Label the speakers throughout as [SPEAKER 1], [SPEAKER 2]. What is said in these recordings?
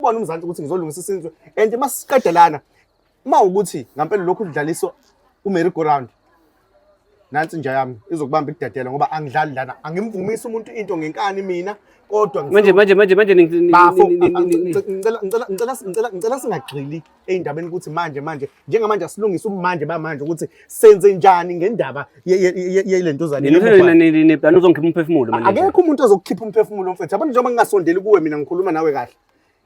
[SPEAKER 1] khona umzansi ukuthi ngizolungisa isizwe and masiqedelana mawukuthi ngempela lokhu kudlaliswa uMary go round nansi nje yami izokubamba ikudedela ngoba angidlali lana angimvumisi umuntu into ngenkani mina kodwa ngicela singagxili ey'ndabeni ukuthi manje njengamanje asilungise umanje bamanje ukuthi senze njani ngendaba yele ntuzane
[SPEAKER 2] neplan uzongikhipha umphefumulo manje
[SPEAKER 1] akekho umuntu ozokukhipha umphefumulo mfethu yabona njengoba ngingasondeli kuwe mina ngikhuluma nawe kahle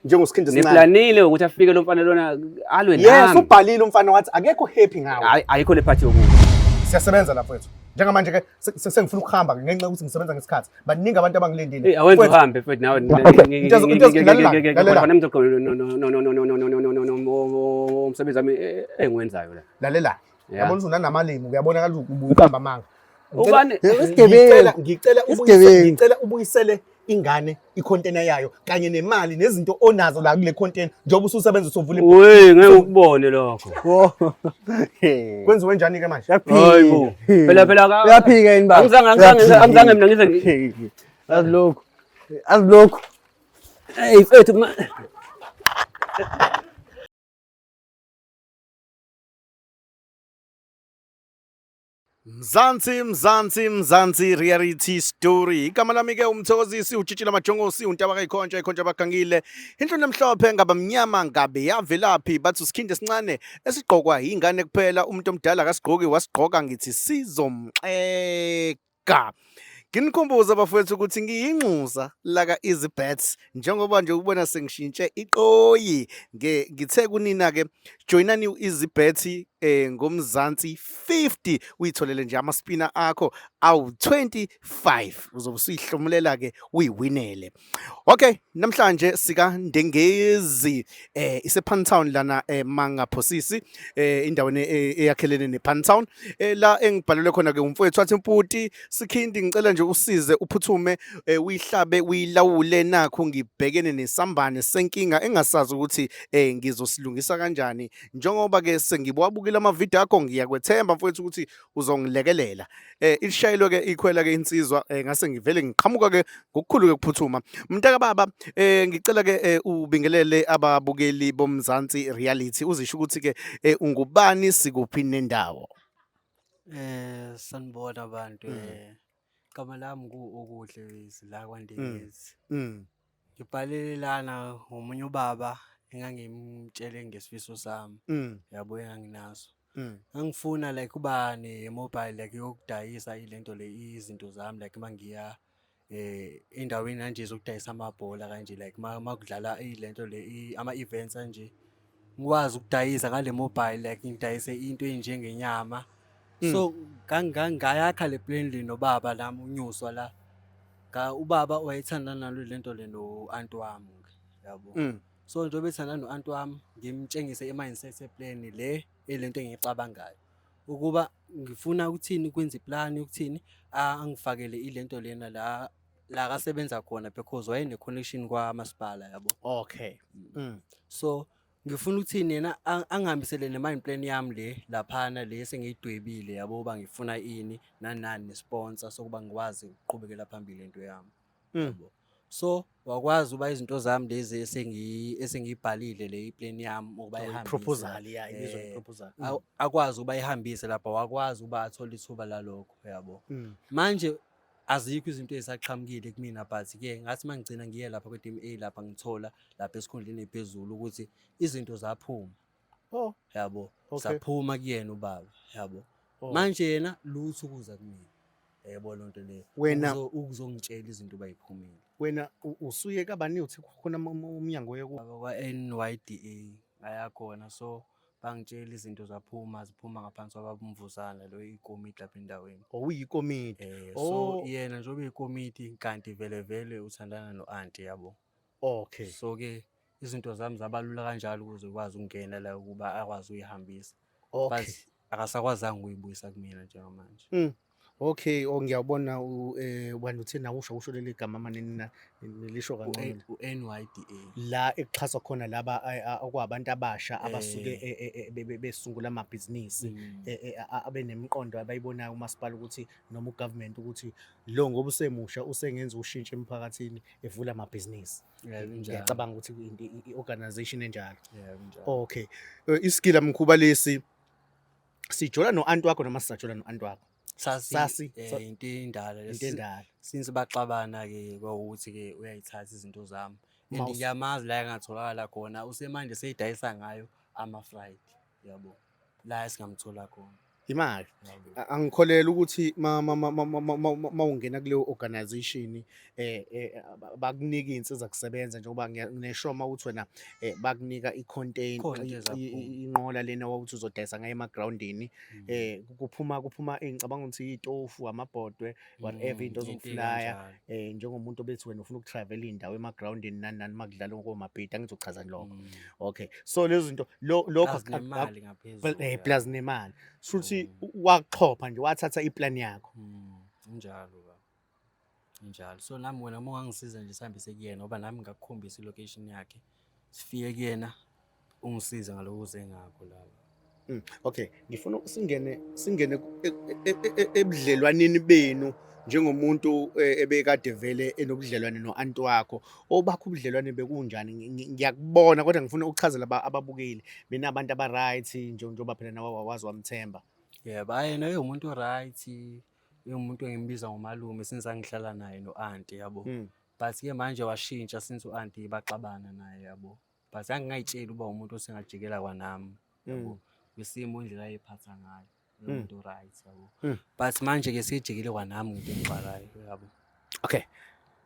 [SPEAKER 1] njengosikhindi sincane
[SPEAKER 2] neplanile ukuthi afike lo mfana lona alwe nami
[SPEAKER 1] yes ubhalile umfana wathi akekho happy ngawe
[SPEAKER 2] ayikho le party yokuba
[SPEAKER 1] siyasebenza lapho wethu njengamanje ke sengifuna ukuhamba ngenxa ukuthi ngisebenza ngesikhathi baningi abantu abangilindile
[SPEAKER 2] awenza uhambe mfethu nawe umsebenzi wami engiwenzayo la
[SPEAKER 1] lalela yabona ukuthi unanamalimi uyabonakala ubuhamba manga
[SPEAKER 2] ubani
[SPEAKER 1] ngicela ubuyisele ingane icontainer yayo kanye nemali nezinto onazo la kule container njengoba ususebenza usuvula
[SPEAKER 2] ngeke ukubone lokho
[SPEAKER 1] kwenziwe njani ke manje
[SPEAKER 2] hayibo phela
[SPEAKER 3] uyaphika yini baba
[SPEAKER 2] angizange mina ngize
[SPEAKER 3] azilokhu
[SPEAKER 2] hey mfethu
[SPEAKER 1] Mzansi reality story igama lami ke umthokozisi ujitshila majongosi untaba kayikhonja abagangile inhloni emhlophe ngaba mnyama ngabe yavelaphi bathi usikhinde sincane esigqokwa ingane kuphela umuntu omdala akasigqoki wasigqoka ngithi sizomxeka nginikhumbuza bafowethu ukuthi ngiyinxusa laka Easy Bets njengoba nje ukubona sengishintshe iqoyi ngithe kunina ke joinani uEasy Bet ngomzansi 50 uyitholele nje amaspina akho awu 25 uzobe usihlomulela ke uyiwinele. Okay, namhlanje sika Ndengezi isePantown lana Mangaphosisi indaweni eyakhelene nePantown la engibhalelwe khona ke umfowethu wathi Mputi Sikhindi ngicela nje usize uphuthume uyihlabe uyilawule nakho ngibhekene nesambane senkinga engasazi ukuthi ngizosilungisa kanjani njengoba ke sengibwabukile ama-video akho ngiyakwethemba mfowethu ukuthi uzongilekelela ishayilo ke ikhwela ke insizwa ngase ngivele ngiqhamuka ke ngokukhulu ke kuphuthuma mntaka baba ngicela ke ubingelele ababukeli bomzansi reality uzisho ukuthi ke ungubani sikuphi nendawo
[SPEAKER 3] sanibona abantu igama lami ukuhle sila kwaNdengezi ngibhalele lana ngomunye ubaba engangimtshele ngesifiso sami yabo enganginaso ngangifuna like kuba ne-mobile like yokudayisa ilento le izinto zami like mangiya endaweni kanje zokudayisa amabhola kanje like makudlala ilento le ama-events kanje ngikwazi ukudayisa ngale mobile like ngidayise into enjengenyama so ngayakha le plan le nobaba nami unyuswa la ubaba wayethanda nalo lento le no-anti wami yabo so njengoba ethanda no-anti wami ngimtshengise i-mindset eplan le elento engiyicabangayo ukuba ngifuna ukuthini kwenza iplan ukuthini angifakele ilento lena la kasebenza khona because wayene connection kwamasipala yabo
[SPEAKER 1] okay
[SPEAKER 3] so ngifuna ukuthini yena angihambisele ne-mind plan yami le laphana le sengiyidwebile yabo ba ngifuna ini nani nesponsor sokuba ngikwazi ukuqhubekela phambili into yami yabo so wakwazi uba izinto zami lezi esengiyibhalile le plan yami ukuba ihambise
[SPEAKER 1] proposal ibizwa proposal
[SPEAKER 3] akwazi uba ihambise lapha wakwazi uba athola ithuba lalokho yabo manje azikho izinto ezisaqhamukile kumina but ke ngathi mangigcina ngiye lapha kweDM A lapha ngithola lapha esikhundleni ephezulu ukuthi izinto zaphuma yabo saphuma kuyena ubaba yabo manje yena lutho ukuza kumina yebo lonto le
[SPEAKER 1] wena
[SPEAKER 3] ukuzongitshela izinto bayiphumile
[SPEAKER 1] wena usuye kabani uthi khona umnyango
[SPEAKER 3] kwa NYDA ayakhona so bangitshela izinto ziphuma ngaphansi kwabamvuzana lo ikomiti lapha endaweni
[SPEAKER 1] uyikomiti
[SPEAKER 3] so yena njengoba ikomiti kanti vele uthandana no-anti yabo
[SPEAKER 1] okay
[SPEAKER 3] so ke izinto zami zabalula kanjalo ukuze ukwazi ukungena la ukuba akwazi uyihambisa but akasakwazanga ukuyibuyisa kumina njengamanje
[SPEAKER 1] Okay, ngiyabona wena uthe nawe usho leli gama manini lisho kancane
[SPEAKER 3] u-NYDA.
[SPEAKER 1] la ekuxhaswa khona laba okwabantu abasha abasuke besungula amabhizinisi abenemiqondo abayibonayo umasipala ukuthi noma ugovernment ukuthi lo ngoba usemusha usengenza ushintsho emphakathini evula amabhizinisi. Ngiyacabanga ukuthi i-organization enjalo. Okay, isikila mkhuba lesi sijola no-anti wakho noma sisajola no-anti wakho?
[SPEAKER 3] Sasi into endala since baxabana-ke kwawukuthi-ke uyayithatha izinto zami and ngiyamazi la engatholakala khona usemanje seyidayisa ngayo ama-fried yabo la esingamthola khona
[SPEAKER 1] imali. Angikholelwa ukuthi mawungena kuleyo organization bakunika iy'nsiza kusebenza njengoba ngisho mawuthi wena bakunika i-container inqola lena wawuthi uzodayisa ngayo emagrawundini kuphuma ngicabanga ukuthi iy'tofu amabhodwe whatever into zokuflaya njengomuntu obethi wena ufuna ukutravel iy'ndawo emagrawundini nani nani makudlala komabhidi angizochaza lokho. Okay, so lezo zinto lokho plus nemali futhi wakuxhopha nje wathatha iplani yakho.
[SPEAKER 3] Injalo so nami wena uma ungangisiza nje sihambise kuyena ngoba nami ngakukhombisa i-location yakhe sifike kuyena ungisize ngaloko zengakho laba.
[SPEAKER 1] Okay, ngifuna singene ebudlelwaneni benu njengomuntu ebekade vele enobudlelwane no-anti wakho. Obakho ubudlelwane bekunjani? Ngiyakubona kodwa ngifuna ukuchazela ababukeli benabantu aba-right njengoba phela nawe wazi wamthemba.
[SPEAKER 3] Yebo, yena umuntu o-right, umuntu engimbiza ngomalume since angihlala naye no-anti yabo. But-ke manje washintsha since u-anti baxabana naye yabo. But angingayitsheli uba umuntu osengajikela kwanami yabo. Isimo indlela ayephatha ngayo umuntu right yabo. But manje-ke sejikile kwanami ngento engixakayo yabo.
[SPEAKER 1] Okay,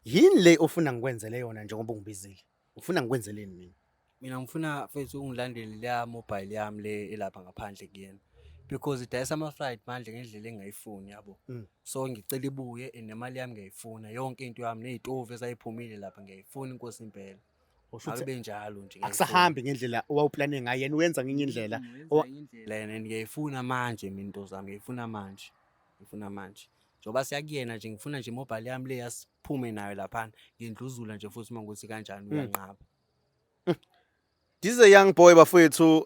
[SPEAKER 1] yini le ofuna ngikwenzele yona njengoba ungibizile? Ufuna ngikwenzeleni mina?
[SPEAKER 3] Mina ngifuna mfethu ungilandele leya mobile yami le elapha ngaphandle kuyena because idayisa ama-fried manje ngendlela engayifuni yabo. So ngicela ibuye nemali yami ngiyayifuna yonke into yami ney'tofu ezayiphumile lapha ngiyayifuna inkosi impela. Akube njalo nje.
[SPEAKER 1] Akusahambi ngendlela owawuplane ngayo yena uyenza ngenye indlela.
[SPEAKER 3] Yena ngiyayifuna manje mina into zami ngiyifuna manje. Njoba siyakuyena nje ngifuna nje mobile yami le yasiphume nayo lapha ngindluzula nje futhi mangukuthi kanjani uyanqaba.
[SPEAKER 1] This is a young boy bafowethu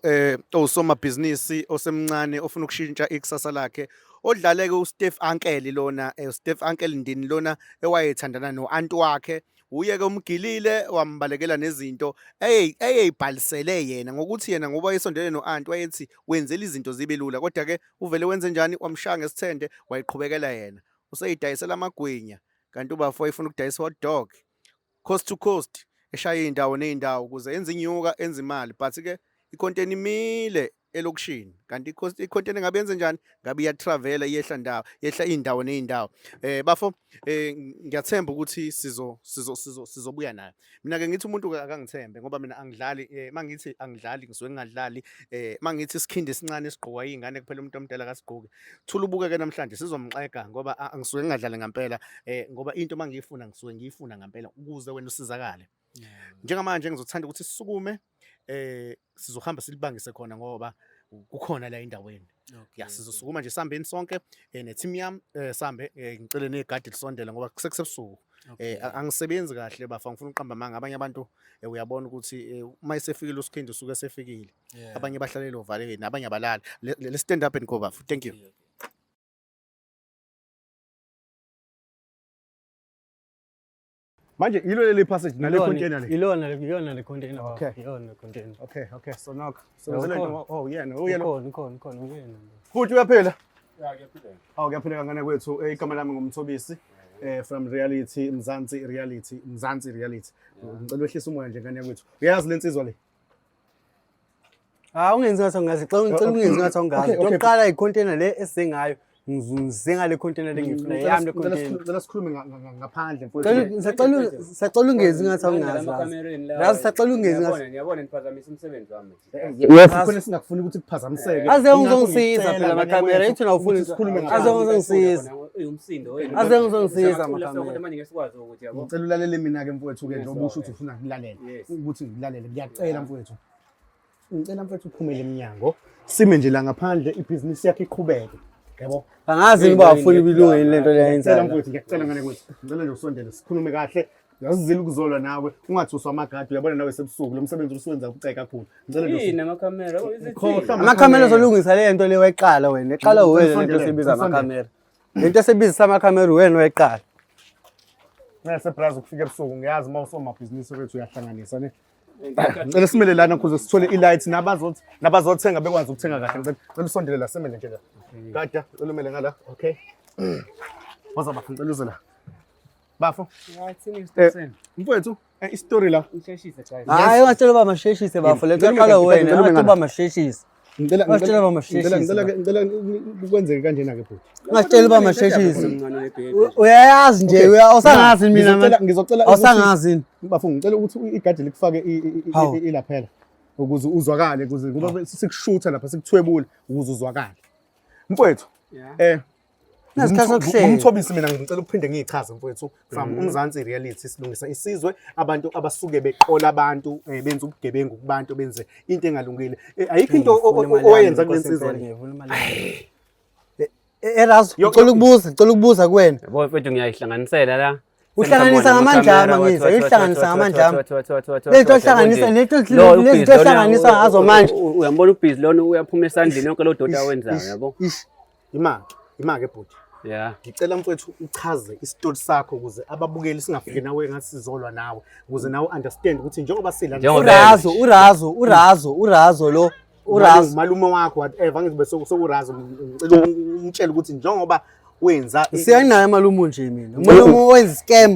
[SPEAKER 1] osomabhizinisi osemncane ofuna ukushintsha ikusasa lakhe odlaleke uSteve Ankeli lona uSteve Ankeli Ndini lona ewayethandana no-anti wakhe uye-ke umgilile wambalekela nezinto eyibhalisele yena ngokuthi yena ngoba esondele no-anti wayethi wenzela izinto zibe lula kodwa-ke uvele wenze njani wamshaya ngesithende wayiqhubekela yena useyidayisela amagwinya kanti ubafo efuna ukudayisa hot dog coast to coast eshaya iy'ndawo ney'ndawo ukuze enze inyuka enze imali but-ke i-content imile elokishini kanti i-content engabe yenze njani ngabe iyatravela yehla iy'ndawo ney'ndawo. Bafo ngiyathemba ukuthi sizobuya nayo. Mina-ke ngithi umuntu akangithembe ngoba mina angidlali mangithi angidlali ngisuke ngingadlali mangithi isikhindi esincane esigqokwa iy'ngane kuphela umuntu omdala kasigqoke thula ubukeke namhlanje sizomxega ngoba angisuke ngingadlali ngampela ngoba into mangiyifuna ngisuke ngiyifuna ngampela ukuze wena usizakale. Njengamanje ngizothanda ukuthi sisukume sizohamba silibangise khona ngoba kukhona la endaweni. Ya sizosukuma nje sihambeni sonke ne-team yami sihambe ngicele negadi lisondela ngoba kusebusuku. Angisebenzi kahle bafa ngifuna uqamba amanga abanye abantu uyabona ukuthi uma esefikile usikhindi usuke esefikile. Abanye bahlalela ovaleni abanye abalala. Let's stand up and go bafu. Thank you. Manje yilo leli passage nale container le.
[SPEAKER 3] Ilona le container.
[SPEAKER 1] Okay.
[SPEAKER 3] Ilona container.
[SPEAKER 1] Okay. So now uyena
[SPEAKER 3] uyena.
[SPEAKER 1] Futhi uyaphila?
[SPEAKER 3] Ya ngiyaphila.
[SPEAKER 1] Ngiyaphila kangane kwethu igama lami ngumthobisi from Reality Mzansi Reality. Ngicela wehlisa umoya nje ngane kwethu. Uyazi lensizwa le?
[SPEAKER 3] Ungenzi ngathi ngazi. Ngicela ungenzi ngathi ungazi. Yokuqala icontainer le esengayo ngizengale container lengifuna yami le container.
[SPEAKER 1] Ngicela sikhulume ngaphandle mfowethu.
[SPEAKER 3] Sacela ungezi ngathi awungazi. Yazi sacela ungezi ngathi.
[SPEAKER 2] Ngiyabona niphazamisa umsebenzi wami.
[SPEAKER 1] Yebo singakufuni ukuthi kuphazamiseke.
[SPEAKER 3] Aze ungizongisiza phela amakamera ethi na ufuna
[SPEAKER 1] sikhulume
[SPEAKER 3] aze ungizongisiza.
[SPEAKER 2] Uyumsindo wena.
[SPEAKER 3] Aze ungizongisiza amakamera.
[SPEAKER 2] Manje ngesikwazi ukuthi yabo.
[SPEAKER 1] Ngicela ulalele mina-ke mfowethu ke njengoba usho ukuthi ufuna ukulalele ukuthi ngilalele ngiyacela mfowethu. Ngicela mfowethu uphumele eminyango sime nje la ngaphandle ibhizinisi yakhe iqhubeke. Yabo.
[SPEAKER 3] Angazi uba afuna ibilungile lento le
[SPEAKER 1] Ngicela
[SPEAKER 3] ayenzayo.
[SPEAKER 1] mfowethu ngiyacela ngane mfowethu. Ngicela nje usondele sikhulume kahle. Ngiyazizile ukuzolwa nawe ungathuswa amagadi uyabona nawe sebusuku lo msebenzi usuwenza ubucayi kakhulu. Ngicela nje
[SPEAKER 2] yini amakhamera
[SPEAKER 1] khohlwa
[SPEAKER 3] Amakhamera azolungisa le nto le wayiqala wena. Eqala wena lento esibiza amakhamera. Lento esebenzisa amakhamera wena wayiqala.
[SPEAKER 1] Ngase Brazil ukufika ebusuku ngiyazi mawusomabhizinisi wethu uyahlanganisa ne. Ngicela simele lana ukuze sithole i-light nabazothenga bekwazi ukuthenga kahle. Ngicela usondele la semele nje la. Gada ulumele ngala. Okay. Waza bafuna uze la. Bafo. Mfowethu i-story la.
[SPEAKER 3] Hayi ungatshela uba masheshise bafo lento eqala wena. Ungatshela uba masheshise. Ungatshela uba masheshise.
[SPEAKER 1] Ngicela kwenzeke kanjena ke bhuti.
[SPEAKER 3] Ungatshela uba masheshise. Uyayazi nje awusangazi mina.
[SPEAKER 1] Ngizocela
[SPEAKER 3] Awusangazi.
[SPEAKER 1] Bafo ngicela ukuthi igadi likufake ilaphela ukuze uzwakale ukuze ngoba sikushutha lapha sikuthwebule ukuze uzwakale. Mfowethu Umthobisi mina ngicela ukuphinde ngiyichaze mfowethu from uMzansi reality silungisa isizwe abantu abasuke beqola abantu benza ubugebengu kubantu benze into engalungile ayikho into oyenza kulensizwe
[SPEAKER 3] Erazo ngicela ukubuza kuwena
[SPEAKER 2] Yabo mfethu ngiyayihlanganisela la
[SPEAKER 3] uhlanganisa ngamandla ngiza uyihlanganisa ngamandla lento ohlanganisa ngazo manje
[SPEAKER 2] uyambona ubhizi lona uyaphuma esandleni yonke lo doda awenzayo yabo
[SPEAKER 1] imake bhuti
[SPEAKER 2] yeah
[SPEAKER 1] ngicela mfowethu uchaze isitori sakho ukuze ababukeli singafike nawe ngathi sizolwa nawe ukuze nawe understand ukuthi njengoba sila urazo lo malume wakho whatever ngizobe sokurazo ngicela umtshele ukuthi njengoba wenza
[SPEAKER 3] siyanayo malume nje mina malume wenza scam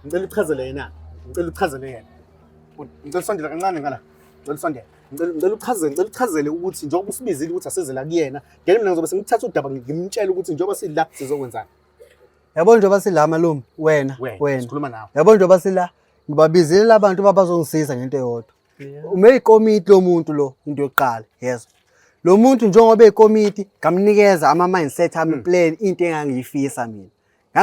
[SPEAKER 1] ngicela uchazele yena ngicela usondela kancane ngala ngicela usondela ngicela uchazele ukuthi njengoba usibizile ukuthi asize la kuyena ngeke mina ngizobe sengithatha udaba ngimtshela ukuthi njengoba sila sizokwenzana
[SPEAKER 3] yabo njengoba sila malume wena
[SPEAKER 1] sikhuluma nawe
[SPEAKER 3] yabo njengoba sila ngibabizile abantu babazongisiza ngento eyodwa uma ikomiti lo muntu lo into yokuqala yes lo muntu njengoba ekomiti ngamnikeza ama mindset ami plan into engangiyifisa mina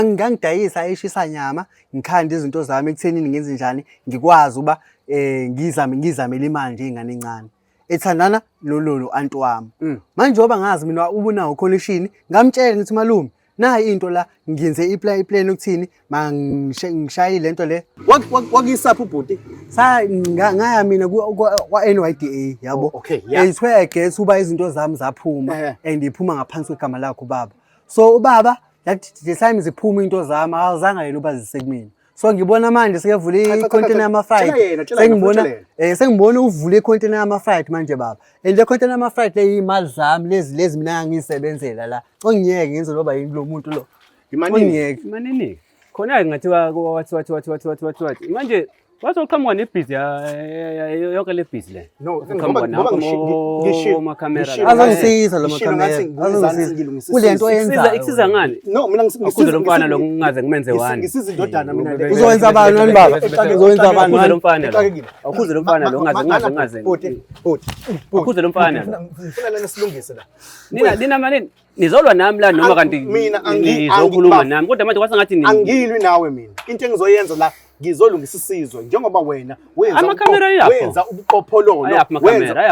[SPEAKER 3] ngangidayisa eshisa nyama ngikhanda izinto zami ekuthenini ngenze njani ngikwazi uba ngizamele imali nje ingane encane ethandana lo anti wami manje njengoba ngazi mina ubunawo connection ngamtshela ngithi malume nayi into la ngiyenze i-plan ukuthini mangishaye lento le
[SPEAKER 1] wakisaphi ubhuti
[SPEAKER 3] ngaya mina kwa NYDA yabo ethiwe against uba izinto zami zaphuma and iphuma ngaphansi kwegama lakho baba so ubaba the time ziphuma into zami akazange yena uba zisekumina so ngibona manje sekevula i-container yama-fried sengibona uvule i-container yama-fried manje baba and le container yama-fried le imali zami lezi mina ngiyisebenzela la ongiyeke ngenze loba yini lo muntu lo
[SPEAKER 2] imanini khona ngathiwa wathi manje wazoqhamuka nebhizi yonke le bhizi le
[SPEAKER 1] ngisho
[SPEAKER 3] azongisiza lo makamera kulento oyenzayo
[SPEAKER 2] ikusiza ngani
[SPEAKER 1] no mina
[SPEAKER 2] ngisiza lo mfana lo ngingaze ngimenze wani
[SPEAKER 1] ngisiza indodana mina
[SPEAKER 3] uzowenza abantu nani baba uzowenza abantu
[SPEAKER 2] lo mfana akuze lo mfana lo ngaze akuze lo mfana
[SPEAKER 1] ngifuna lana silungise
[SPEAKER 2] la nina manje nizolwa nami la noma kanti
[SPEAKER 1] mina
[SPEAKER 2] ngizokhuluma nami kodwa manje kwasengathi
[SPEAKER 1] angilwi nawe mina into engizoyenza la ngizolungisa isizwe njengoba wena wenza ubuqophololo
[SPEAKER 2] ayaphi makamera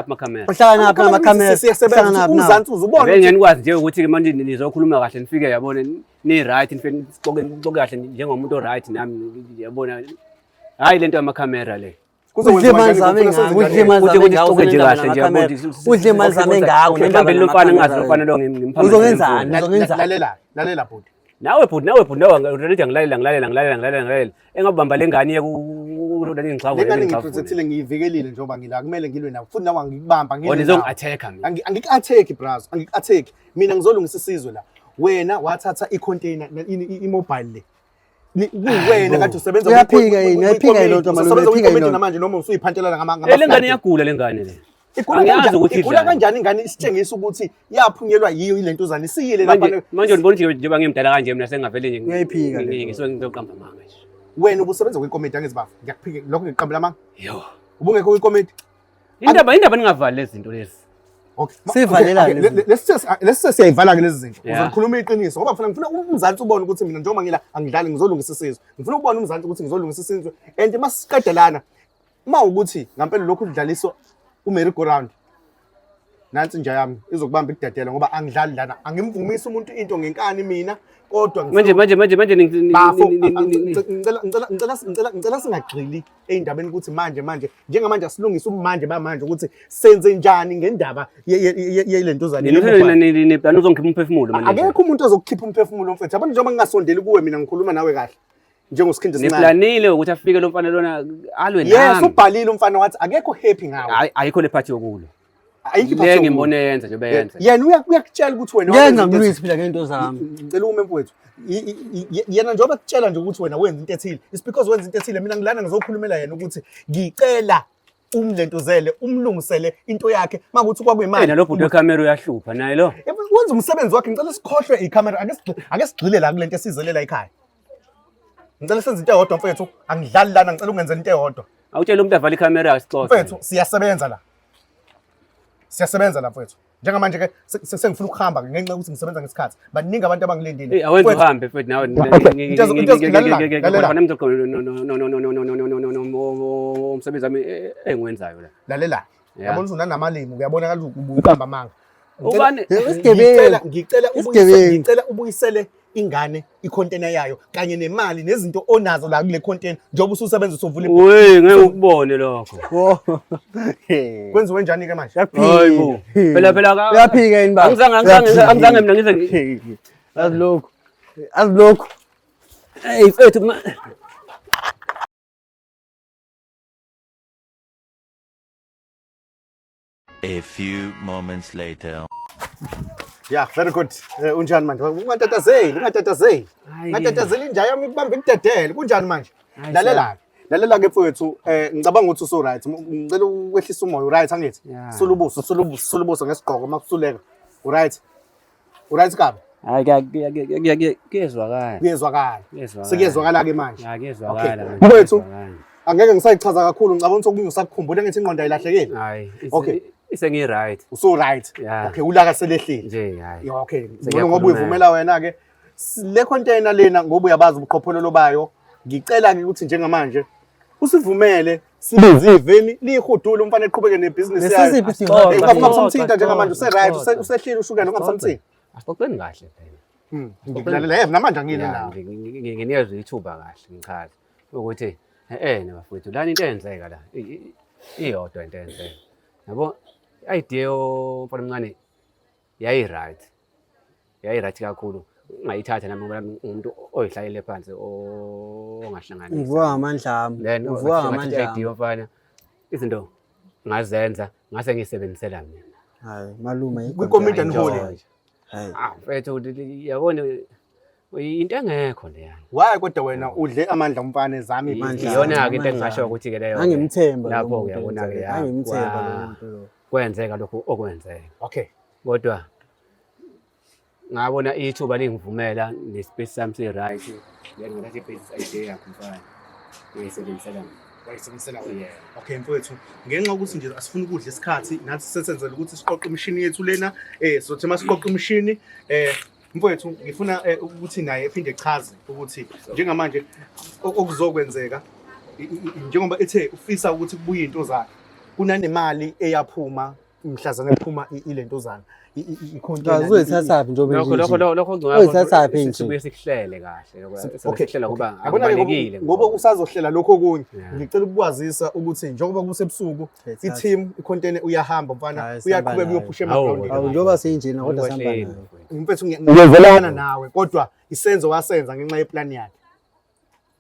[SPEAKER 3] uhlala naphi amakamera
[SPEAKER 1] siyasebenza uMzansi uzubona
[SPEAKER 2] ngeke ngikwazi nje ukuthi manje nizokhuluma kahle nifike yabona ni right nifike siqoke kahle njengomuntu o right nami yabona hayi lento yamakamera le
[SPEAKER 3] udle imali zami ngako
[SPEAKER 2] mhlawumbe lo mfana ngazi lo mfana lo ngimphambili
[SPEAKER 3] uzongenzani
[SPEAKER 1] lalela bhuti
[SPEAKER 2] nawe already ngilalela engabamba lengane yekulolani
[SPEAKER 1] ngixawe ngiyivikelile njengoba ngila kumele ngilwe nawe futhi nawe angikubamba
[SPEAKER 2] ngizongi-attack mina
[SPEAKER 1] angik-attack bras angik-attack mina ngizolungisa isizwe la wena wathatha i-container i-mobile le kuwena kanti usebenza
[SPEAKER 3] uyaphika ilonto malume
[SPEAKER 1] namanje noma usuyiphantelela
[SPEAKER 2] lengane iyagula lengane le
[SPEAKER 1] igula kanjani ingane isitshengisa ukuthi yaphunyelwa yiyo ilento zani siyile lapha
[SPEAKER 2] manje ngibona ukuthi njengoba ngimdala kanje mina sengavele nje
[SPEAKER 3] uyayiphika
[SPEAKER 2] ngisuke ngizoqamba manga nje
[SPEAKER 1] wena ubusebenza kwikomiti angizibafu ngiyakuphika lokho ngiqambela manga yo ubungekho kwikomiti
[SPEAKER 2] indaba ningavali lezi zinto lezi
[SPEAKER 1] okay
[SPEAKER 3] sivalelane
[SPEAKER 1] lesi siyayivala ke lezi zinto uzokhuluma iqiniso ngoba ngifuna uMzansi ubone ukuthi mina njengoba ngila angidlali ngizolungisa isizwe ngifuna ukubona uMzansi ukuthi ngizolungisa isizwe and masiqedelana uma ukuthi ngempela lokhu udlaliswa uMary go round nansi inja yami izokubamba ikudedela ngoba angidlali lana angimvumisi umuntu into ngenkani mina kodwa
[SPEAKER 2] manje
[SPEAKER 1] bafo ngicela singagxili ey'ndabeni ukuthi manje njengamanje asilungise ubumanje bamanje ukuthi senze njani ngendaba yele ntuzane
[SPEAKER 2] plan uzongikhipha umphefumulo manje
[SPEAKER 1] akekho umuntu ozokukhipha umphefumulo mfethu yabona njengoba ngingasondeli kuwe mina ngikhuluma nawe kahle njengosikhindi sincane
[SPEAKER 2] niplanile ukuthi afike lo mfana lona alwe nami
[SPEAKER 1] yes ubhalile umfana wathi akekho happy ngawe
[SPEAKER 2] ayikho le phathi yokulo
[SPEAKER 1] ayikho
[SPEAKER 2] le ngimbone yenza nje beyenza
[SPEAKER 1] yena uyakutshela ukuthi wena
[SPEAKER 3] yenza ngilwisi phela ngento zami
[SPEAKER 1] ngicela ume mfowethu yena njengoba kutshela nje ukuthi wena wenza into ethile it's because wenza into ethile mina ngilana ngizokhulumela yena ukuthi ngicela umlentuzele umlungisele into yakhe makuthi kwakuyimali
[SPEAKER 2] yena lo bhuti wecamera uyahlupha naye lo
[SPEAKER 1] wenza umsebenzi wakhe ngicela sikhohlwe icamera ake sigxile la kulento esizelela ekhaya ngicela senze into eyodwa mfethu angidlali lana ngicela ungenzela into eyodwa
[SPEAKER 2] awutshela umuntu avala icamera asixoxe
[SPEAKER 1] mfethu siyasebenza la mfethu njengamanje ke sengifuna ukuhamba ngenxa ukuthi ngisebenza ngesikhathi baningi abantu abangilindile
[SPEAKER 2] awenza uhambe mfethu nawe umsebenzi wami engiwenzayo la
[SPEAKER 1] lalela yabona ukuthi unanamalimi uyabona ubamba amanga
[SPEAKER 2] ubani
[SPEAKER 1] ngicela ubuyisele ingane icontainer yayo kanye nemali nezinto onazo la kule container njengoba ususebenza usovula
[SPEAKER 2] ngeke ukubone lokho
[SPEAKER 1] kwenziwe njani ke manje
[SPEAKER 2] hayibo phela
[SPEAKER 3] uyaphika yini baba
[SPEAKER 2] angizange mina ngize
[SPEAKER 3] azilokhu
[SPEAKER 2] hey mfethu
[SPEAKER 4] A few moments later.
[SPEAKER 1] Yeah, very good. Unjani manje? Ungatatazeli inja yami ikubamba ikudedele. Kunjani manje? Lalela ke mfowethu, ngicabanga ukuthi uso right. Ngicela ukwehlisa umoya, right angithi? Sulubuso ngesigqoko makusuleka. Right? Right kabi?
[SPEAKER 2] hayi kuyezwakala
[SPEAKER 1] Sekuyezwakala ke manje.
[SPEAKER 2] kuyezwakala
[SPEAKER 1] Mfowethu, angeke ngisayichaza kakhulu ngicabanga ukuthi ngisakukhumbula ngithi ingqondo ayilahlekile.
[SPEAKER 2] hayi
[SPEAKER 1] Okay.
[SPEAKER 2] isengi right
[SPEAKER 1] Uso right.
[SPEAKER 2] Yeah.
[SPEAKER 1] Okay, ulaka selehlile.
[SPEAKER 2] nje hayi
[SPEAKER 1] Okay, ngibona ngoba uyivumela wena ke. Le container lena ngoba uyabazi ubuqhophololo bayo, ngicela ke ukuthi njengamanje usivumele sibenze iveni lihudule umfana eqhubeke nebusiness yayo. Ungamthinta njengamanje use right usehlile ushukela ungamthinta.
[SPEAKER 2] asixoxeni kahle phela
[SPEAKER 1] Ngikulalela namanje angile
[SPEAKER 2] Ya,
[SPEAKER 1] nawe.
[SPEAKER 2] nginiyezwe ithuba kahle ngichaza ukuthi bafowethu lana into eyenzeka la iyodwa into eyenzeka yabo idea yomfana omncane yayi-right kakhulu ungayithatha nami ngoba umuntu oyihlayele phansi ongahlanganisi
[SPEAKER 3] ngivuka ngamandla ami
[SPEAKER 2] then idea yomfana izinto ngazenza ngase ngiyisebenzisela mina
[SPEAKER 3] hayi malume
[SPEAKER 1] Kwi-community and hall.
[SPEAKER 3] hayi
[SPEAKER 2] mfethu yabona into engekho leyana
[SPEAKER 1] Why kodwa wena udle amandla umfana ezami
[SPEAKER 2] iyona-ke into engingasho ukuthi-ke leyo
[SPEAKER 3] angimthemba
[SPEAKER 2] lapho uyabona-ke
[SPEAKER 3] angimthemba lo muntu lo
[SPEAKER 2] kwenzeka lokhu okwenzeka
[SPEAKER 1] Okay.
[SPEAKER 2] kodwa ngabona ithuba lingivumela nespace sami si-right then ngathatha i-business idea yakho mfana ngiyisebenzisela mina.
[SPEAKER 1] Wayisebenzisela
[SPEAKER 2] Yeah.
[SPEAKER 1] wena. Okay mfowethu, ngenxa ukuthi nje asifuni ukudla isikhathi nathi sesenzele ukuthi siqoqe imishini yethu lena sothi masiqoqe imishini mfowethu ngifuna ukuthi naye ephinde echaze ukuthi njengamanje okuzokwenzeka njengoba ethe ufisa ukuthi kubuye into zakhe kunanemali eyaphuma mhlazana ephuma ilentozana icontainer
[SPEAKER 3] uzoyithathaphi njengoba
[SPEAKER 2] lokho
[SPEAKER 3] uyithathaphi nje
[SPEAKER 2] sibuye sikuhlele kahle
[SPEAKER 1] Okay,
[SPEAKER 2] sikuhlela ngoba
[SPEAKER 1] akubalulekile ngoba usazohlela lokho okunye
[SPEAKER 2] Yeah.
[SPEAKER 1] ngicela ukukwazisa ukuthi njengoba kusebusuku i-team i-container uyahamba mfana
[SPEAKER 3] Hayi,
[SPEAKER 1] uyaqhubeka
[SPEAKER 3] sihamba
[SPEAKER 1] uyophusha
[SPEAKER 2] nayo.
[SPEAKER 1] emagrawundini
[SPEAKER 3] awu njengoba seyinjena kodwa sihamba nayo
[SPEAKER 1] mfethu ngiyavelana nawe kodwa isenzo wasenza ngenxa yeplan yakhe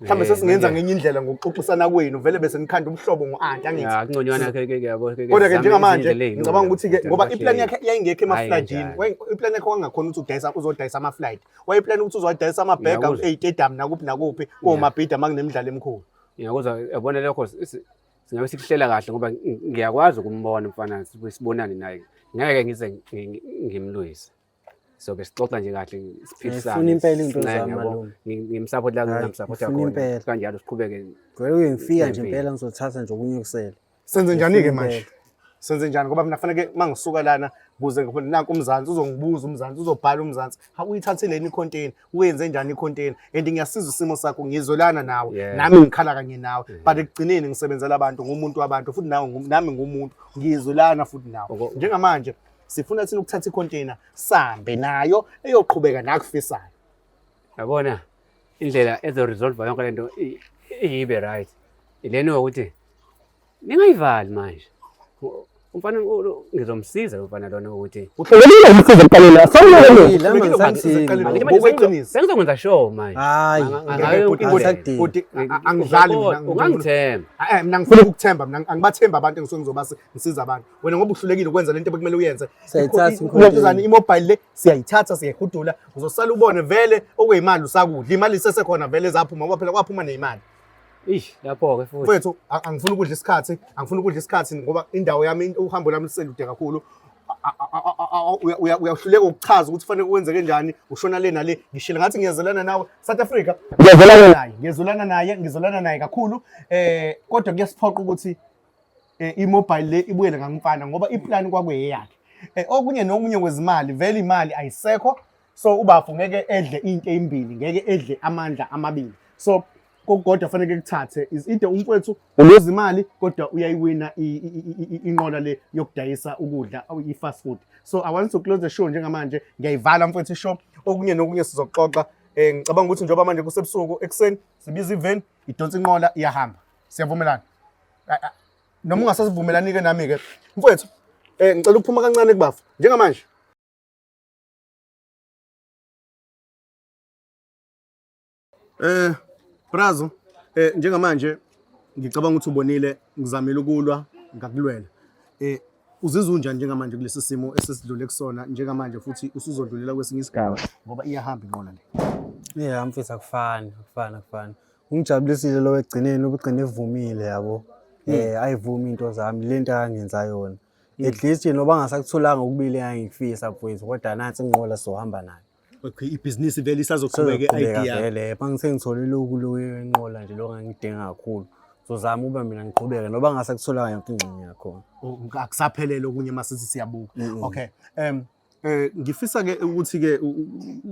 [SPEAKER 1] mhlambe sesingenza ngenye indlela ngokuxoxisana kwenu vele bese nikhanda umhlobo ngo-anti angithi
[SPEAKER 2] kungconywana ke yabo
[SPEAKER 1] kodwa ke njengamanje ngicabanga ukuthi ke ngoba iplan yakhe yayingekho emaflightini iplan yakhe wangakhona ukuthi uzodayisa ama-flight wayeplan ukuthi uzodayisa amabhega ey'tedium nakuphi komabhida uma kunemidlalo emikhulu
[SPEAKER 2] ngiyakuzwa yabona lokho singabe sikuhlela kahle ngoba ngiyakwazi ukumbona mfana sibonane naye ngeke ngize ngimlwise so besixoxa nje kahle
[SPEAKER 3] Ngifuna impela into zami malume.
[SPEAKER 2] ngimsupport la ngingamsupport
[SPEAKER 3] Ngifuna impela.
[SPEAKER 2] khona kanjalo siqhubeke
[SPEAKER 3] vele uyengifika nje impela ngizothatha nje okunyukusela
[SPEAKER 1] senze njani-ke
[SPEAKER 3] Ngifuna
[SPEAKER 1] manje senze njani ngoba mina kufanele uma ngisuka lana kuze nanku umzansi uzongibuza umzansi uzobhala umzansi uyithathile yini icontainer uyenze njani icontainer and ngiyasiza isimo sakho ngizolana nawe
[SPEAKER 2] Yeah.
[SPEAKER 1] nami ngikhala kanye nawe but ekugcineni ngisebenzela abantu ngumuntu wabantu futhi nawe nami ngumuntu ngizolana futhi nawe
[SPEAKER 2] Oko-
[SPEAKER 1] njengamanje sifuna thina ukuthatha icontainer sambe nayo eyoqhubeka nakufisayo.
[SPEAKER 2] Yabona indlela ezo-resolve yonke lento iyibe right. Ilena ukuthi ningayivali manje. Umfana ngizomsiza umfana lona ukuthi
[SPEAKER 5] Uhlelekile umsize kuqalela.
[SPEAKER 2] sengizokwenza show manje.
[SPEAKER 5] Hayi,
[SPEAKER 1] Angidlali
[SPEAKER 2] Ungangithemba.
[SPEAKER 1] mina ngifuna ukuthemba mina angibathemba abantu engisuke ngizobase ngisiza abantu. Wena ngoba uhlulekile ukwenza lento bekumele uyenze.
[SPEAKER 5] Siyayithatha
[SPEAKER 1] imobile le siyayithatha siyayihudula uzosala ubone vele okuyimali usakudla imali isesekhona vele ezaphuma ngoba phela kwaphuma nezimali.
[SPEAKER 2] Lapho-ke futhi.
[SPEAKER 1] Mfethu angifuni ukudla isikhathi ngoba indawo yami uhambo lami liselude kakhulu. Uyahluleka ukuchaza ukuthi kufanele kwenze kanjani ushona le nale ngishilo ngathi ngiyazelana nawe South Africa ngizolana naye kakhulu kodwa kuyasiphoqa ukuthi imobile le ibuyele ngangimfana ngoba iplan kwakuyeyakhe okunye nokunye kwezimali vele imali ayisekho so ubafu ngeke edle into ezimbili ngeke edle amandla amabili so kodwa fanele kuthathe into umfowethu uloza imali kodwa uyayiwina inqola le yokudayisa ukudla i-fast food. So I want to close the show njengamanje ngiyayivala mfowethu ishow okunye nokunye sizoxoxa ngicabanga ukuthi njengoba manje kusebusuku ekseni sibiza even idonsa inqola iyahamba siyavumelana noma ungasasivumelani ke nami ke mfowethu ngicela ukuphuma kancane kubafu njengamanje Brazo njengamanje ngicabanga ukuthi ubonile ngizamile ukulwa ngakulwela uzizwe unjani njengamanje kulesi simo esesidlule kusona njengamanje futhi usuzodlulela kwesinye isigaba ngoba iyahamba inqola le
[SPEAKER 3] Yeah, mfisa kufana. Ungijabulisile lo egcineni ubugcine evumile yabo. Ayivumi into zami lento akangenza yona. At least noba ngasakutholanga ukubili ayingifisa mfowethu kodwa nathi inqola sohamba nayo.
[SPEAKER 1] okay ibhizinisi vele isazoqhubeka idea
[SPEAKER 3] vele bangithengitholile ukuloyo inqola nje lo ngangidinga kakhulu. Zozama ube mina ngiqhubeke noba ngasakutholanga yonke ingxenye yakho.
[SPEAKER 1] Akusaphelele okunye masithi siyabuka okay ngifisa ke ukuthi ke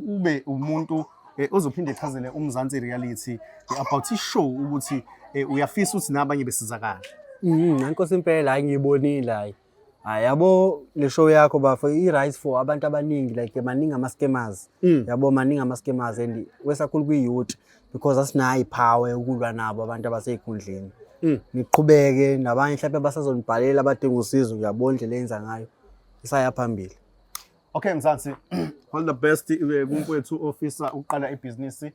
[SPEAKER 1] ube umuntu ozophinde echazele uMzansi reality about ishow ukuthi uyafisa ukuthi nabanye besizakala.
[SPEAKER 3] Nankosi impela hayi ngiyibonile hayi. Yabo le show yakho bafo i-right for abantu abaningi like maningi ama-scammers. Yabo maningi ama-scammers and wesakhulu kwi-youth because asinayo ipower yokulwa nabo abantu abasey'khundleni. Niqhubeke nabanye mhlawumbe basazonibhalela abadinga usizo uyabona indlela eyenza ngayo isaya phambili.
[SPEAKER 1] Okay Mzansi all the best kumfowethu ofisa uqala ibhizinisi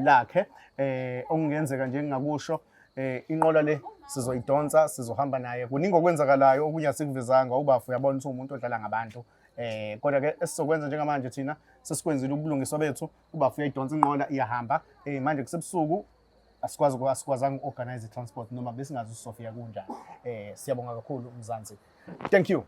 [SPEAKER 1] lakhe okungenzeka nje ngingakusho inqola le sizoyidonsa sizohamba naye kuningi okwenzakalayo okunye asikuvezanga ubafu uyabona ukuthi umuntu odlala ngabantu kodwa ke esizokwenza njengamanje thina sesikwenzile ubulungiswa bethu ubafu uyayidonsa inqola iyahamba manje kusebusuku asikwazanga uorganize transport noma besingazi uSofia kunjani siyabonga kakhulu Mzansi thank you.